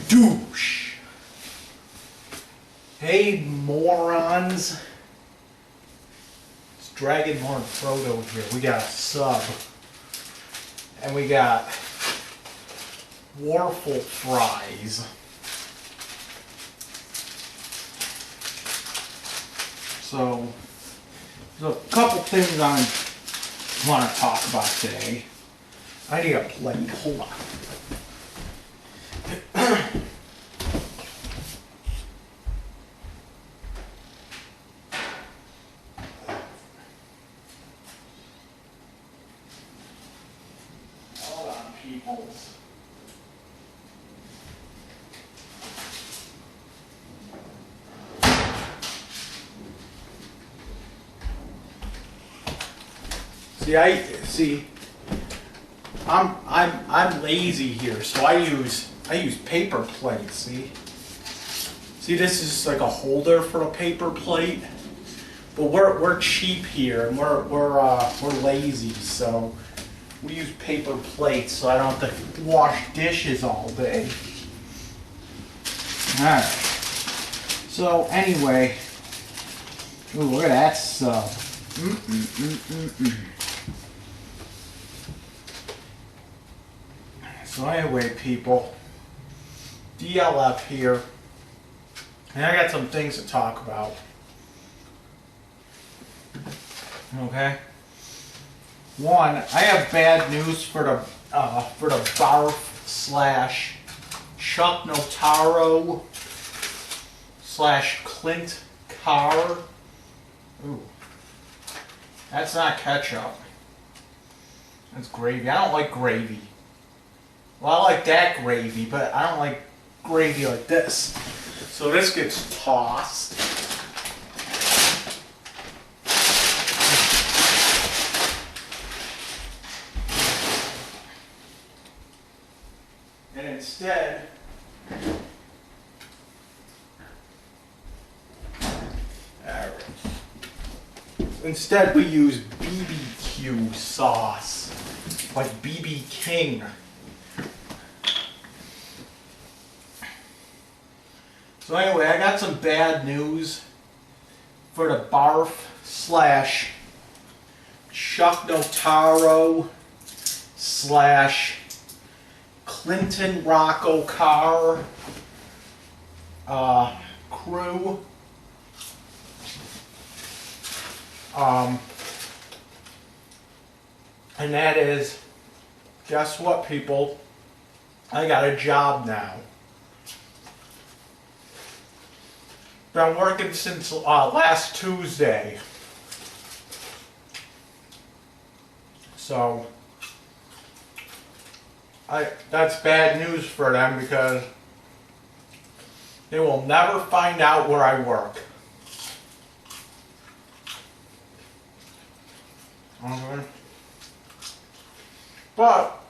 Douche. Hey morons. It's Dragonlordfrodo here. We got a sub. And we got waffle fries. So there's a couple things I want to talk about today. I need a plate. Hold on. Hold on, peoples. I'm lazy here, so I use paper plates. See, this is just like a holder for a paper plate. But we're cheap here, and we're lazy, so we use paper plates, so I don't have to wash dishes all day. All right. So anyway, ooh, look at that sub. So anyway, people, DLF here, and I got some things to talk about. Okay. One, I have bad news for the barf slash Chuck Notaro slash Clint Carr. Ooh, that's not ketchup. That's gravy. I don't like gravy. Well, I like that gravy, but I don't like gravy like this. So this gets tossed. And instead we use BBQ sauce, like BB King. So anyway, I got some bad news for the barf slash Chuck Notaro slash Clinton Rocco Carr crew. And that is, guess what, people? I got a job now. Been working since last Tuesday. So that's bad news for them because they will never find out where I work. Okay. But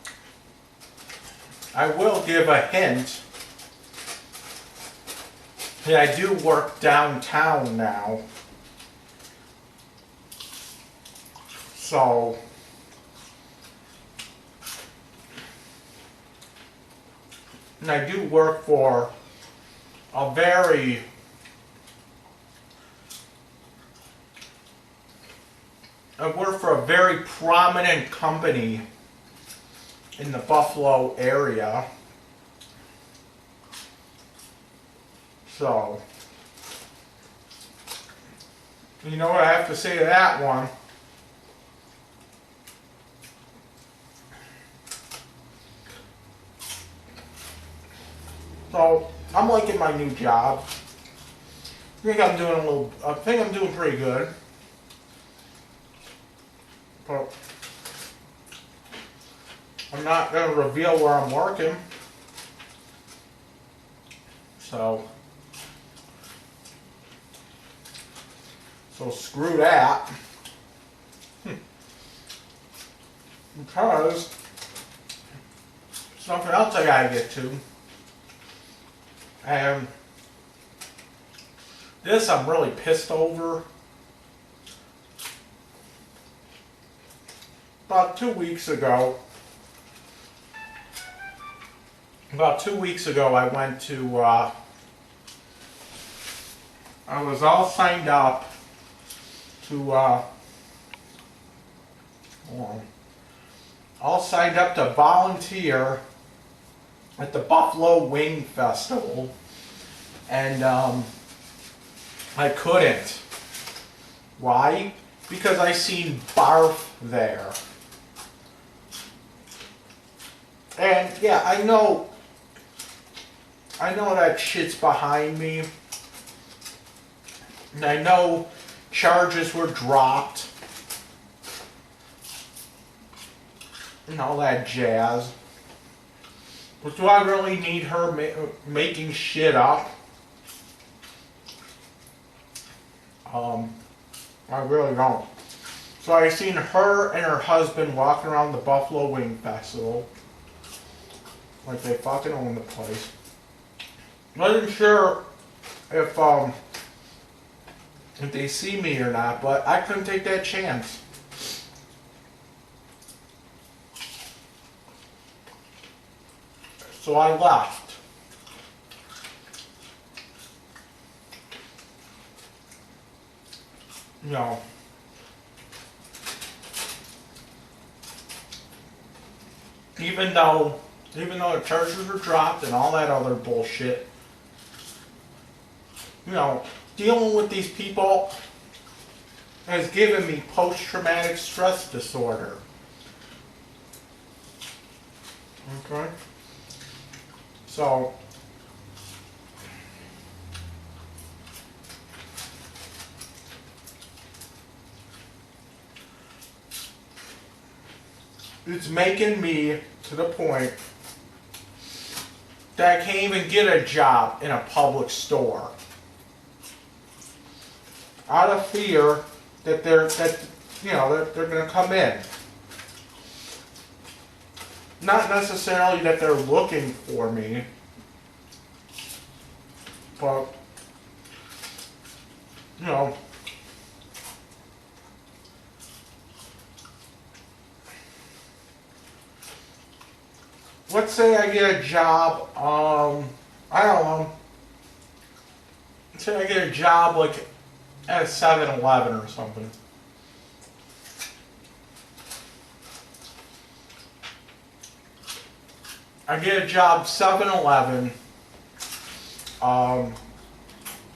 I will give a hint that I do work downtown now. So and I do work for a very prominent company in the Buffalo area. So, you know what I have to say to that one? So, I'm liking my new job. I think I'm doing pretty good. But I'm not going to reveal where I'm working. So screw that. Because something else I gotta get to. And this I'm really pissed over. About 2 weeks ago, about 2 weeks ago, I went to, I was all signed up to, all signed up to volunteer at the Buffalo Wing Festival, and I couldn't. Why? Because I seen barf there. And yeah, I know that shit's behind me. And I know charges were dropped. And all that jazz. But do I really need her making shit up? I really don't. So I seen her and her husband walking around the Buffalo Wing Festival. Like they fucking own the place. Wasn't sure if they see me or not, but I couldn't take that chance. So I left. You know, even though the charges were dropped and all that other bullshit, you know, dealing with these people has given me post-traumatic stress disorder. Okay? So, it's making me to the point that I can't even get a job in a public store out of fear that they're going to come in. Not necessarily that they're looking for me, but you know, let's say I get a job, I don't know, let's say I get a job like at a 7-Eleven or something. I get a job 7-Eleven,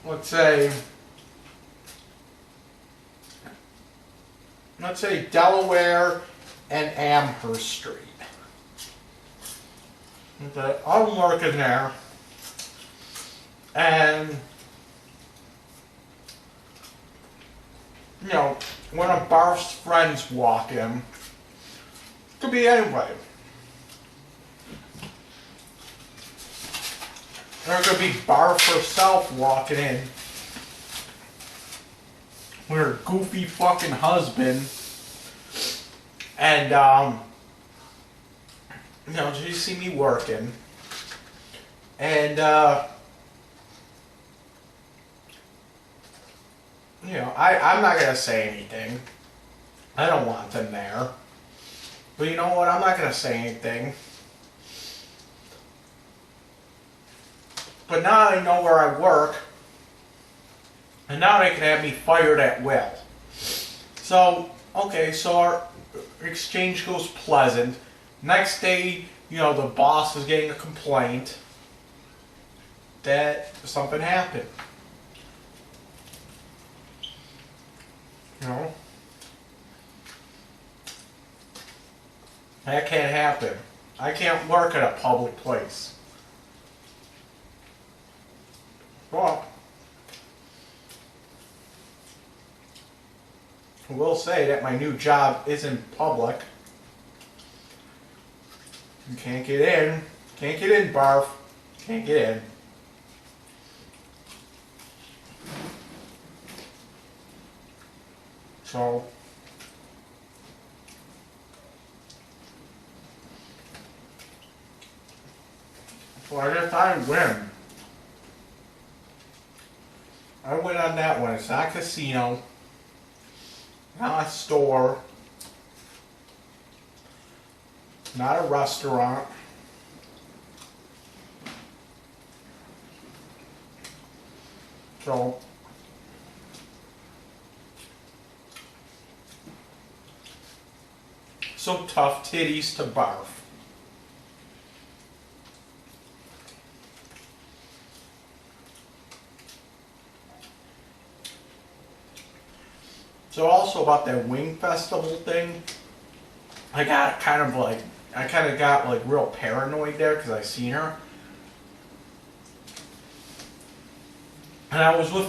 let's say Delaware and Amherst Street. Okay, I'm working there, and you know, one of Barf's friends walk in. Could be anybody. There could be Barf herself walking in with her goofy fucking husband, and you know, she see me working, and you know, I'm not gonna say anything. I don't want them there, but you know what? I'm not gonna say anything. But now I know where I work, and now they can have me fired at will. So, okay, so our exchange goes pleasant. Next day, you know, the boss is getting a complaint that something happened. You know? That can't happen. I can't work at a public place. Well, I will say that my new job isn't public. You can't get in. Can't get in, Barf. Can't get in. So, I guess I win. I win on that one. It's not a casino, not a store, not a restaurant. So tough titties to barf. So also about that wing festival thing, I kind of got like real paranoid there because I seen her. And I was with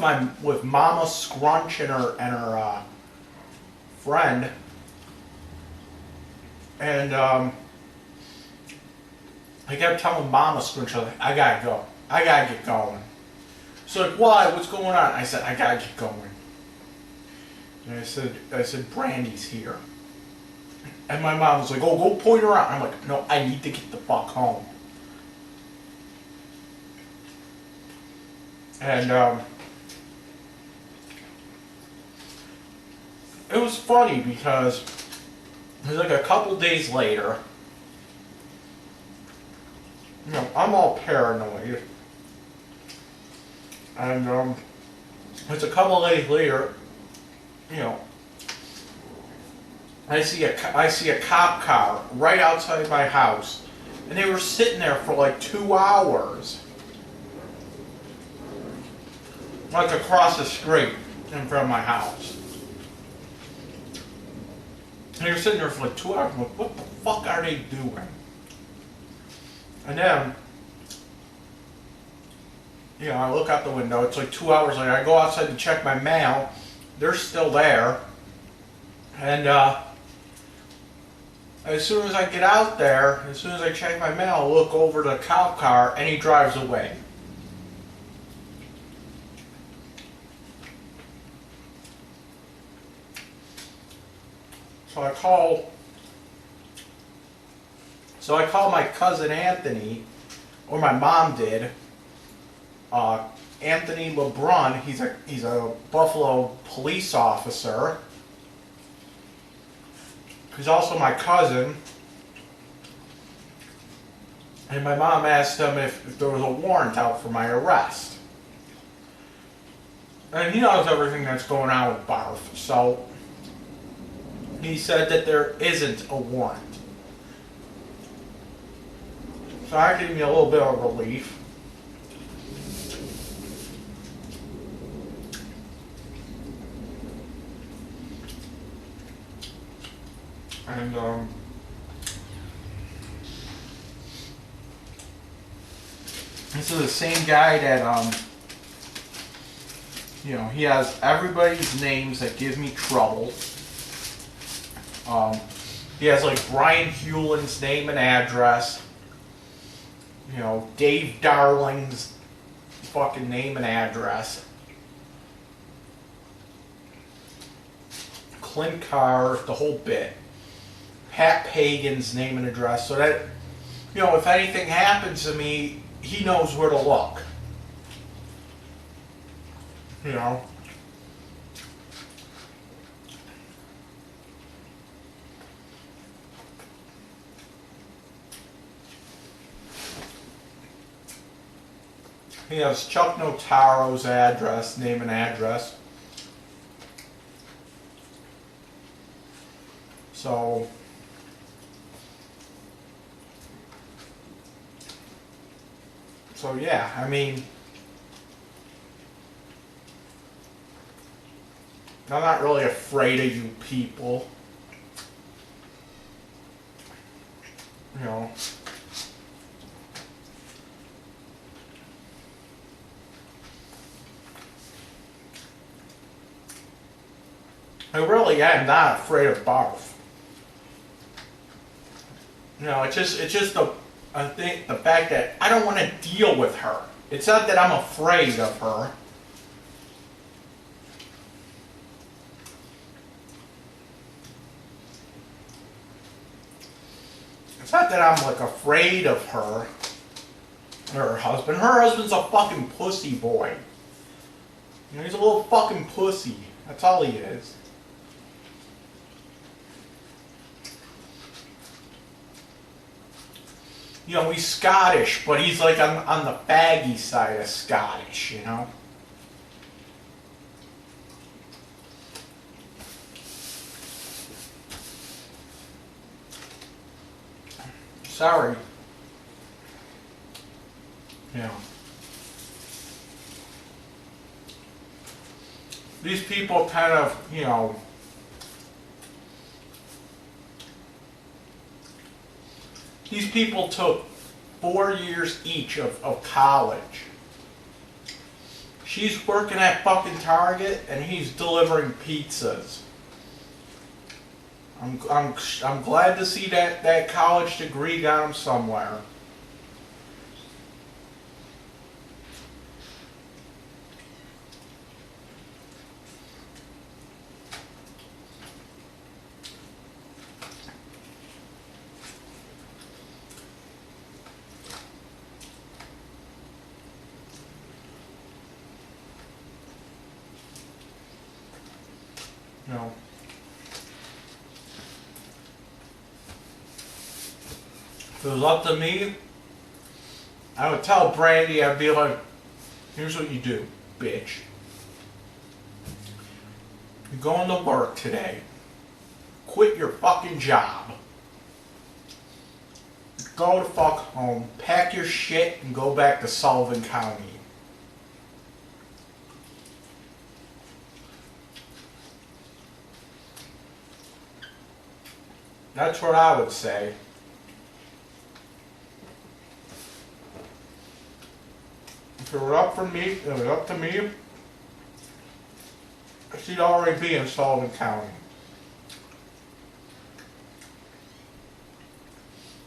Mama Scrunch and her friend, and I kept telling Mama Scrunch, I gotta go, I gotta get going. So like, why? What's going on? I said, I gotta get going. And I said, Brandy's here. And my mom was like, oh, go point her out. I'm like, no, I need to get the fuck home. And it was funny because it was like a couple days later. You know, I'm all paranoid. And it's a couple days later, you know, I see a cop car right outside my house, and they were sitting there for like 2 hours, like across the street in front of my house. And they were sitting there for like 2 hours. I'm like, what the fuck are they doing? And then, you know, I look out the window. It's like 2 hours later. I go outside to check my mail. They're still there. And as soon as I get out there, as soon as I check my mail, I look over the cop car, and he drives away. So I call my cousin Anthony, or my mom did. Anthony LeBrun, he's a Buffalo police officer. He's also my cousin. And my mom asked him if there was a warrant out for my arrest. And he knows everything that's going on with Barf, so he said that there isn't a warrant. So that gave me a little bit of relief. And this is the same guy that you know, he has everybody's names that give me trouble. He has like Brian Hewlin's name and address. You know, Dave Darling's fucking name and address. Clint Carr, the whole bit. Pat Pagan's name and address, so that, you know, if anything happens to me, he knows where to look. You know. He has Chuck Notaro's address, name and address. So yeah, I mean, I'm not really afraid of you people. You know. I really am not afraid of Barf. You know, it's just I think the fact that I don't want to deal with her. It's not that I'm afraid of her. It's not that I'm like afraid of her or her husband. Her husband's a fucking pussy boy. You know, he's a little fucking pussy. That's all he is. You know, he's Scottish, but he's like on the faggy side of Scottish, you know? Sorry. Yeah. These people kind of, you know, these people took 4 years each of college. She's working at fucking Target and he's delivering pizzas. I'm glad to see that college degree got him somewhere. You know. If it was up to me, I would tell Brandy, I'd be like, here's what you do, bitch. You're going to work today. Quit your fucking job. Go the fuck home, pack your shit, and go back to Sullivan County. That's what I would say. If it were up for me, if it was up to me, she'd already be in Sullivan County.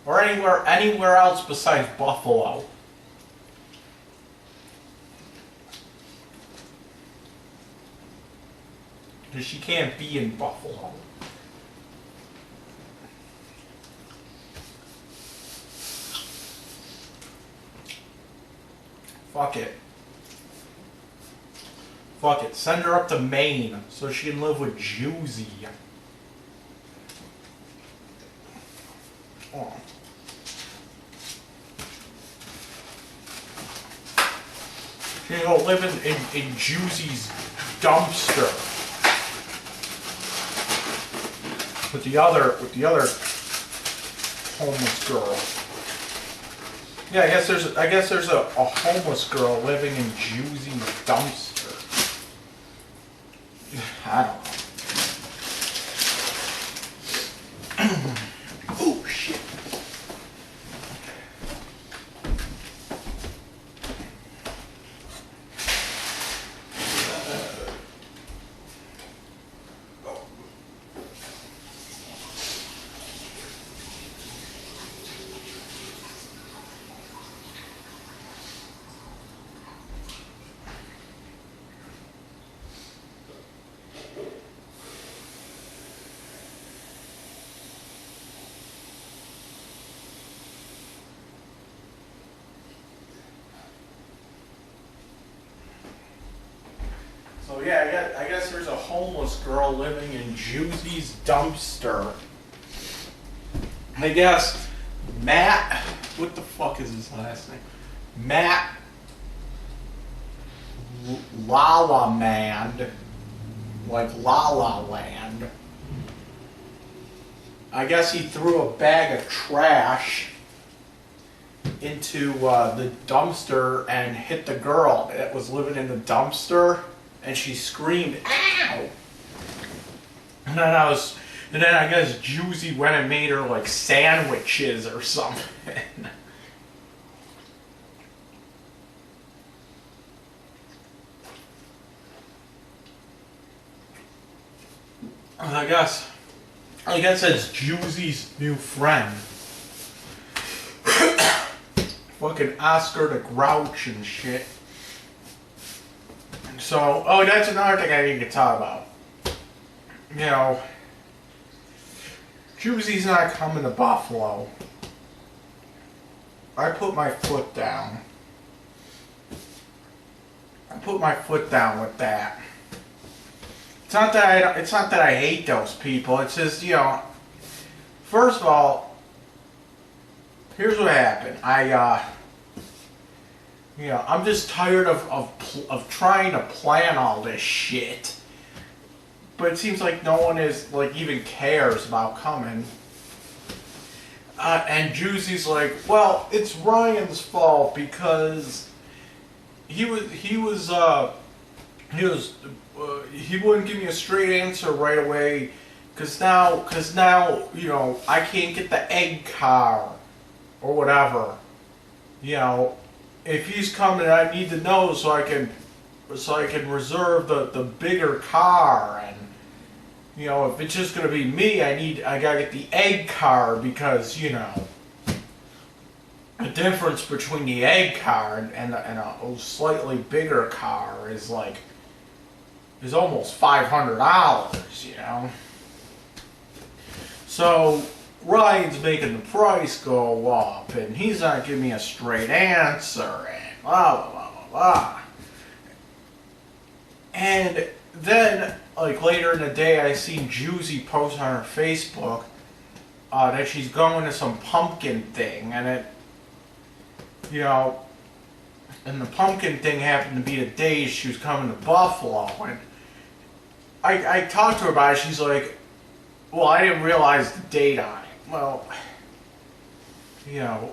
Or anywhere else besides Buffalo. Because she can't be in Buffalo. Fuck it. Fuck it. Send her up to Maine so she can live with Juicy. Oh. She can go live in Juicy's dumpster. With the other homeless girl. Yeah, I guess there's a homeless girl living in Juicy's dumpster. I don't know. Oh shit. So yeah, I guess there's a homeless girl living in Juicy's dumpster. I guess Matt, what the fuck is his last name? Matt Lalamand, like La La Land. I guess he threw a bag of trash into the dumpster and hit the girl that was living in the dumpster. And she screamed, "Ow!" And then I guess Juicy went and made her like sandwiches or something. I guess it's Juicy's new friend. Fucking Oscar the Grouch and shit. So, that's another thing I need to talk about. You know, Juicy's not coming to Buffalo. I put my foot down. I put my foot down with that. It's not that I hate those people. It's just, you know, first of all, here's what happened. I'm just tired of trying to plan all this shit. But it seems like no one is, like, even cares about coming. And Juicy's like, well, it's Ryan's fault because he wouldn't give me a straight answer right away, cause now, you know, I can't get the egg car or whatever. You know, if he's coming, I need to know so I can reserve the bigger car. And you know, if it's just gonna be me, I gotta get the egg car, because you know, the difference between the egg car and a slightly bigger car is almost $500, you know. So Ryan's making the price go up, and he's not giving me a straight answer, and blah blah blah blah blah. And then, like later in the day, I seen Juicy post on her Facebook that she's going to some pumpkin thing, and it, you know, and the pumpkin thing happened to be the day she was coming to Buffalo, and I talked to her about it. She's like, well, I didn't realize the date on it. Well, you know,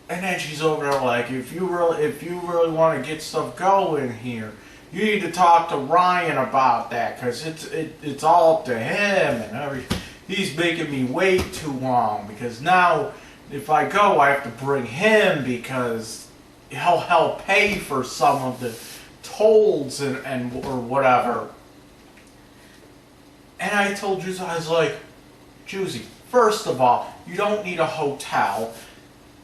and then she's over there like, if you really want to get stuff going here, you need to talk to Ryan about that, because it's all up to him, and he's making me wait too long, because now if I go, I have to bring him, because he'll help pay for some of the tolls and or whatever. And I told Juicy, I was like, Juicy, first of all, you don't need a hotel.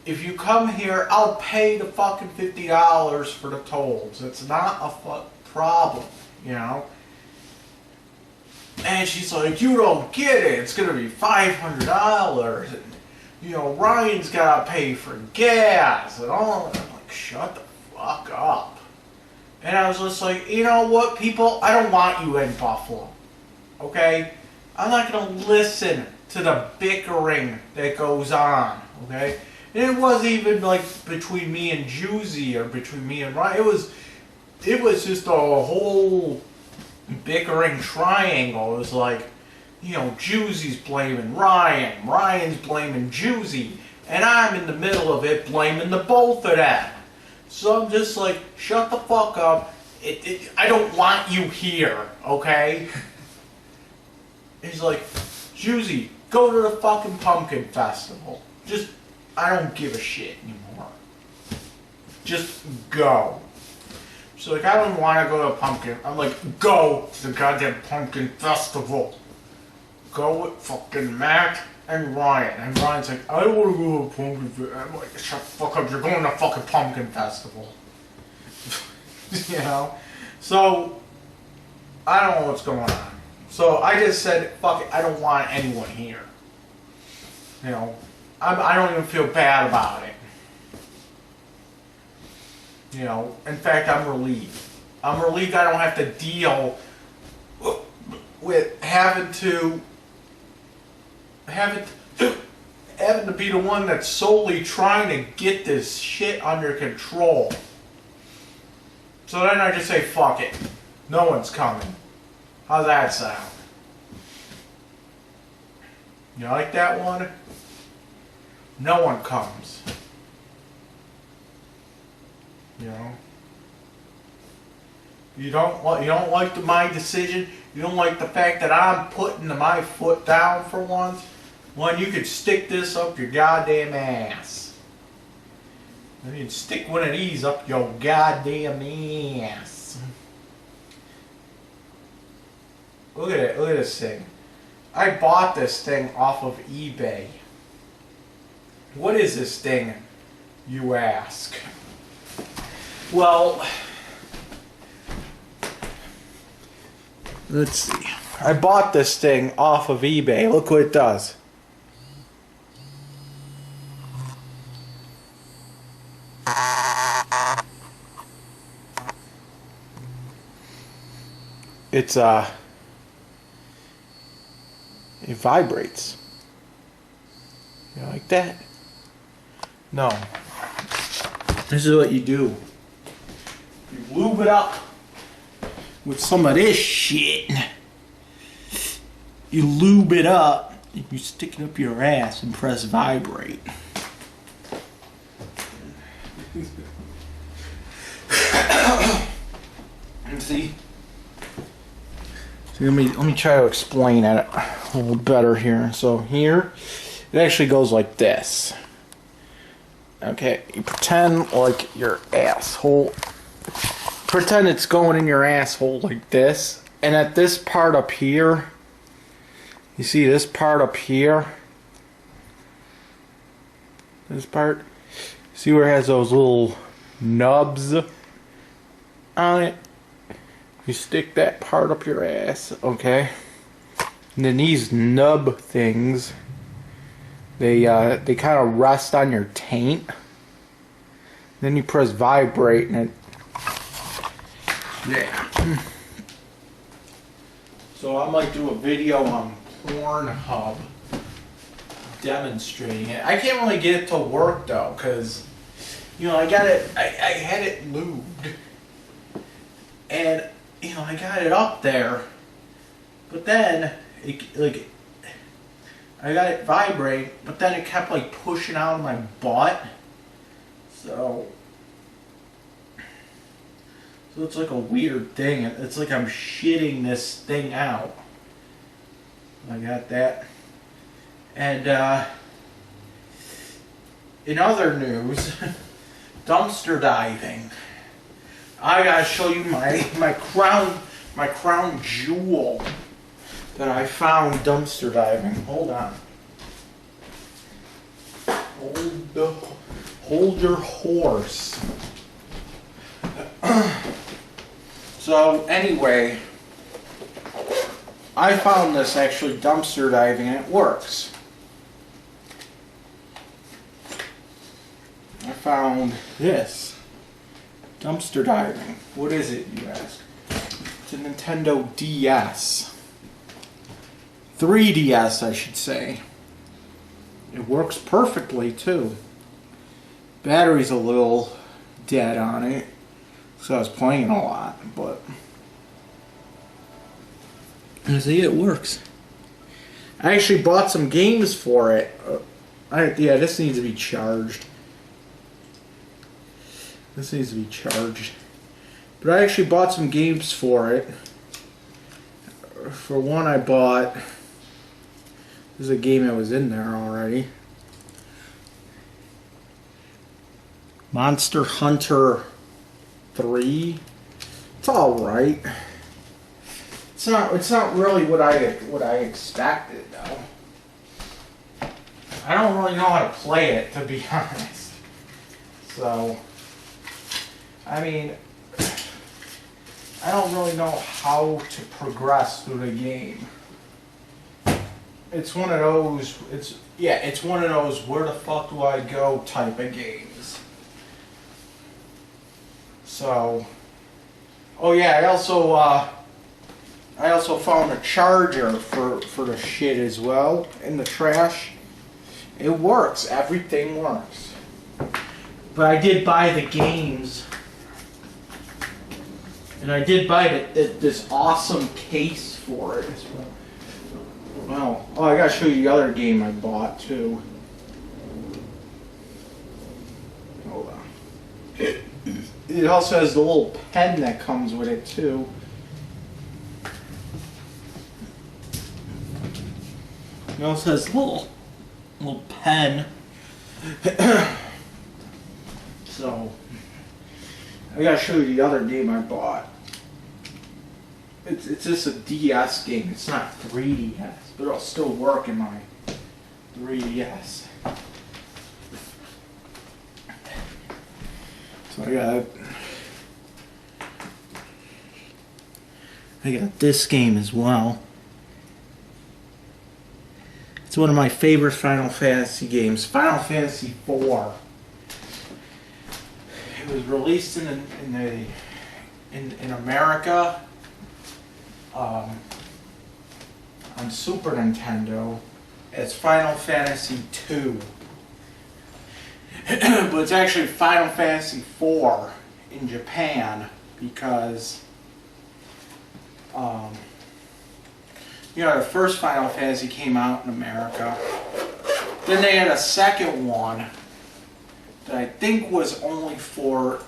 If you come here, I'll pay the fucking $50 for the tolls. It's not a problem, you know. And she's like, you don't get it. It's gonna be $500, and you know, Ryan's gotta pay for gas and all. And I'm like, shut the fuck up. And I was just like, you know what, people? I don't want you in Buffalo. Okay? I'm not gonna listen to the bickering that goes on. Okay? And it wasn't even like between me and Juicy or between me and Ryan. It was just a whole bickering triangle. It was like, you know, Juicy's blaming Ryan, Ryan's blaming Juicy, and I'm in the middle of it blaming the both of them. So I'm just like, shut the fuck up. I don't want you here, okay? He's like, Juicy, go to the fucking pumpkin festival. Just, I don't give a shit anymore. Just go. She's like, I don't want to go to a pumpkin. I'm like, go to the goddamn pumpkin festival. Go with fucking Matt and Ryan. And Ryan's like, I don't want to go to a pumpkin festival. I'm like, shut the fuck up. You're going to a fucking pumpkin festival. You know? So, I don't know what's going on. So I just said, fuck it, I don't want anyone here. You know, I don't even feel bad about it. You know, in fact, I'm relieved. I'm relieved I don't have to deal with having to be the one that's solely trying to get this shit under control. So then I just say, fuck it. No one's coming. How's that sound? You like that one? No one comes. You know? You don't like my decision? You don't like the fact that I'm putting my foot down for once? Well, you could stick this up your goddamn ass. You can stick one of these up your goddamn ass. Look at it. Look at this thing. I bought this thing off of eBay. What is this thing, you ask? Well, let's see. I bought this thing off of eBay. Look what it does. It vibrates. You like that? No. This is what you do. You lube it up with some of this shit. You lube it up you stick it up your ass and press vibrate. See? So let me try to explain it a little better here. So here, it actually goes like this. Okay, you pretend like your asshole. Pretend it's going in your asshole like this. And at this part up here, you see this part up here? This part? See where it has those little nubs on it? You stick that part up your ass, okay? And then these nub things, they kind of rest on your taint. Then you press vibrate and it, yeah. So I might do a video on Pornhub demonstrating it. I can't really get it to work though, because you know I got it. I had it lubed, and you know I got it up there, but then it like I got it vibrate, but then it kept like pushing out of my butt. So it's like a weird thing. It's like I'm shitting this thing out. I got that. And in other news, dumpster diving. I gotta show you my crown jewel that I found dumpster diving. Hold on. Hold your horse. So anyway, I found this actually dumpster diving and it works. I found this dumpster diving. What is it, you ask? It's a Nintendo DS. 3DS, I should say. It works perfectly too. Battery's a little dead on it, so I was playing a lot, but you see, it works. I actually bought some games for it. Yeah, this needs to be charged. This needs to be charged. But I actually bought some games for it. For one, I bought... This is a game that was in there already. Monster Hunter 3. It's alright. It's not really what I expected though. I don't really know how to play it, to be honest. So I mean, I don't really know how to progress through the game. It's one of those, it's one of those where the fuck do I go type of games. So, oh yeah, I also found a charger for the shit as well in the trash. It works, everything works. But I did buy the games. And I did buy this awesome case for it as well. Well, oh, I gotta show you the other game I bought too. Hold on. It also has the little pen that comes with it too. It also has a little pen. So, I gotta show you the other game I bought. It's just a DS game. It's not 3DS, but it'll still work in my 3DS. So I got this game as well. It's one of my favorite Final Fantasy games, Final Fantasy IV. It was released in America on Super Nintendo as Final Fantasy II. But it's actually Final Fantasy IV in Japan because the first Final Fantasy came out in America. Then they had a second one that I think was only for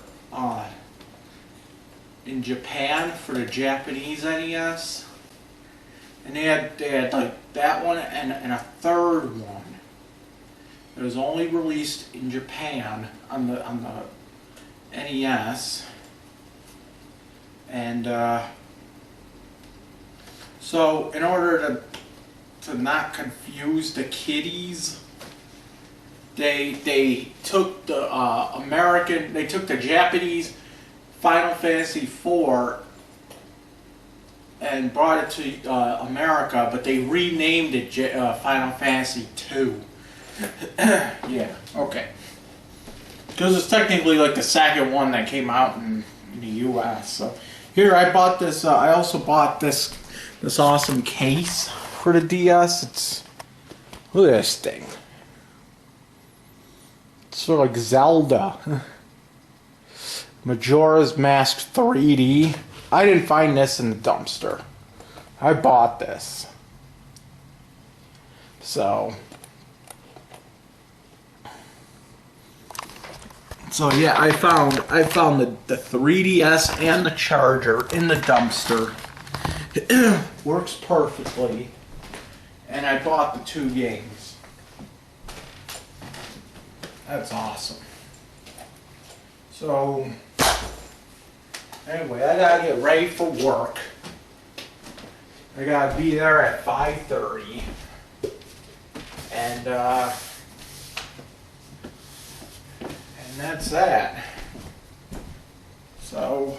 in Japan for the Japanese NES. And they had like that one and a third one. It was only released in Japan on the NES. And so in order to not confuse the kiddies, they took the they took the Japanese Final Fantasy IV and brought it to America, but they renamed it Final Fantasy II. Yeah, okay. Because it's technically like the second one that came out in the U.S. So here I bought this. I also bought this awesome case for the DS. Look at this thing. It's sort of like Zelda. Majora's Mask 3D. I didn't find this in the dumpster. I bought this. So yeah, I found the 3DS and the charger in the dumpster. It works perfectly. And I bought the 2 games. That's awesome. So anyway, I gotta get ready for work. I gotta be there at 5:30. And that's that. So